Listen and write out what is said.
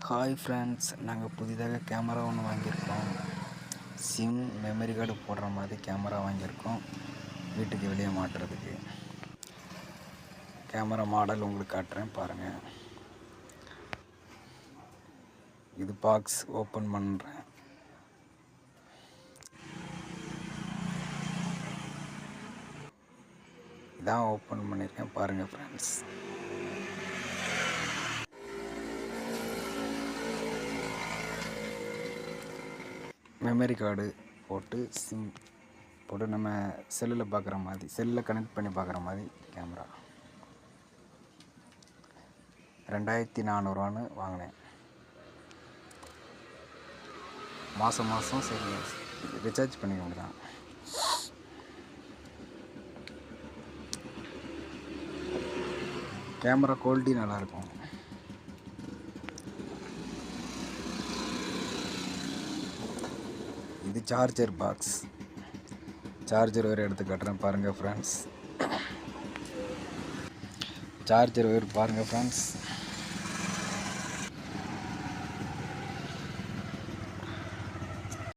Hi friends, நாங்கள் புதிதாக camera ஒன்று வாங்கியிருக்கோம். சிம் மெமரி கார்டு போடுற மாதிரி கேமரா வாங்கியிருக்கோம். வீட்டுக்கு வெளியே மாட்டுறதுக்கு கேமரா மாடல் உங்களுக்கு காட்டுறேன் பாருங்கள். இது பாக்ஸ் ஓப்பன் பண்ணுறேன். இதான் ஓப்பன் பண்ணியிருக்கேன் பாருங்கள் ஃப்ரெண்ட்ஸ். மெமரி கார்டு போட்டு சிம் போட்டு நம்ம செல்லில் பார்க்குற மாதிரி, செல்லில் கனெக்ட் பண்ணி பார்க்குற மாதிரி கேமரா 2400 வாங்கினேன். மாதம் சரி ரீசார்ஜ் பண்ணிக்க முடியும். கேமரா குவாலிட்டி நல்லாயிருக்கும். இது சார்ஜர் பாக்ஸ். சார்ஜர் ஒயர் எடுத்து காட்டுறேன் பாருங்கள் ஃப்ரெண்ட்ஸ். சார்ஜர் ஒயர் பாருங்கள் ஃப்ரெண்ட்ஸ்.